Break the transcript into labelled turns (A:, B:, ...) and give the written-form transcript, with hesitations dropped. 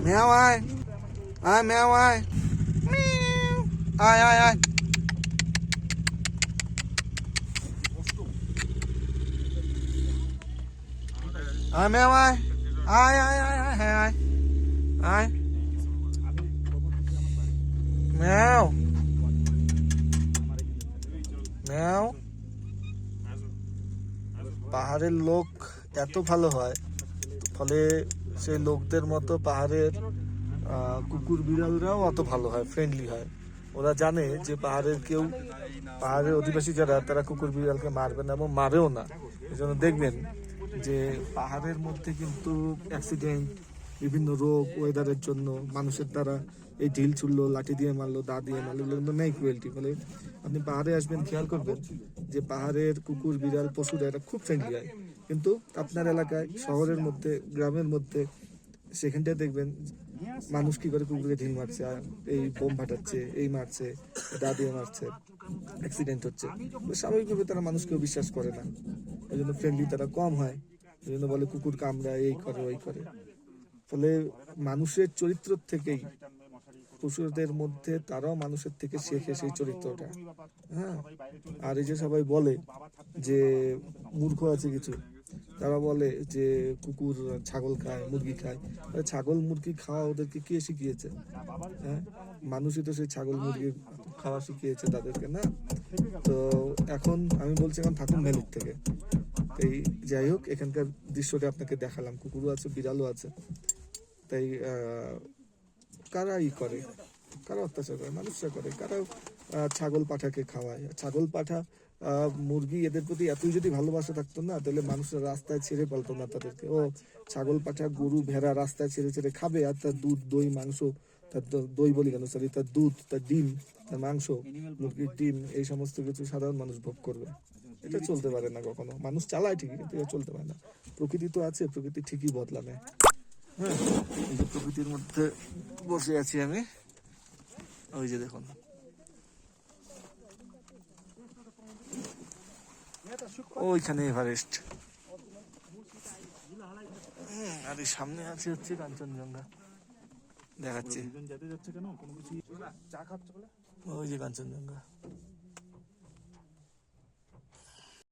A: ম্যাও আয় আয় ম্যাও আয় আয় আয় আয় আয় ম্যাও আয় আয় আয় আয় আয় হ্যাঁ আয় আয় ম্যাও ম্যাও পাহাড়ের লোক এত ভালো হয়, ফলে সেই লোকদের মতো পাহাড়ের কুকুর বিড়ালরাও অত ভালো হয়, ফ্রেন্ডলি হয়। ওরা জানে যে পাহাড়ের অধিবাসী যারা, তারা কুকুর বিড়ালকে মারবে না এবং মারেও না। এই জন্য দেখবেন যে পাহাড়ের মধ্যে কিন্তু অ্যাক্সিডেন্ট, বিভিন্ন রোগ, ওয়েদারের জন্য মানুষের দ্বারা এই ঢিল ছুড়লো, লাঠি দিয়ে মারলো, দা দিয়ে মারলো, এগুলো কিন্তু নেই ক্রুয়েলটি। ফলে আপনি পাহাড়ে আসবেন, খেয়াল করবেন যে পাহাড়ের কুকুর বিড়াল পশুরা এরা খুব ফ্রেন্ডলি হয়। কিন্তু আপনার এলাকায়, শহরের মধ্যে, গ্রামের মধ্যে, সেখানটায় দেখবেন মানুষ কি করে কুকুরকে ঢিল মারছে, এই বোম ফাটাচ্ছে, এই মারছে, দা দিয়ে মারছে, অ্যাক্সিডেন্ট হচ্ছে। স্বাভাবিকভাবে তারা মানুষকেও বিশ্বাস করে না, এই জন্য ফ্রেন্ডলি তারা কম হয়। এই জন্য বলে কুকুর কামড়ায়, এই করে ওই করে। ফলে মানুষের চরিত্র থেকেই, পশুদের মধ্যে তারাও মানুষের থেকে শেখে সেই চরিত্রটা। হ্যাঁ, আর এই যে সবাই বলে যে মূর্খ আছে কিছু, তারা বলে যে কুকুর ছাগল খায়, মুরগি খায়। ছাগল মুরগি খাওয়া ওদেরকে কে শিখিয়েছে? হ্যাঁ, মানুষই তো সেই ছাগল মুরগি খাওয়া শিখিয়েছে তাদেরকে, না? তো এখন আমি বলছি, এখন থাকুন ভ্যালির থেকে। এই যাই হোক, এখানকার দৃশ্যটা আপনাকে দেখালাম। কুকুরও আছে, বিড়ালও আছে। তাই কারা করে, কারা অত্যাচার করে? মানুষরা করে। কারা ছাগল পাঠাকে খাওয়ায়? ছাগল পাঠা, মুরগি, এদের প্রতি এতই যদি ভালোবাসা থাকতো না, তাহলে মানুষরা রাস্তায় ছেড়ে পালতো না তাদেরকে। ও ছাগল পাঠা, গরু, ভেড়া রাস্তায় ছেড়ে ছেড়ে খাবে, আর তার দুধ, দই, মাংস, তার দই বলি কেন, সরি, তার দুধ, তার ডিম, তার মাংস, মুরগির ডিম, এই সমস্ত কিছু সাধারণ মানুষ ভোগ করবে। এটা চলতে পারে না কখনো। মানুষ চালায় ঠিকই, কিন্তু এটা চলতে পারে না। প্রকৃতি তো আছে, প্রকৃতি ঠিকই বদলাবে। হ্যাঁ, এই যে প্রকৃতির মধ্যে বসে আছি আমি, ওই যে দেখুন, ওইখানে এভারেস্ট, আর এই সামনে আছে হচ্ছে কাঞ্চনজঙ্ঘা, দেখাচ্ছি। ওই যে কাঞ্চনজঙ্ঘা।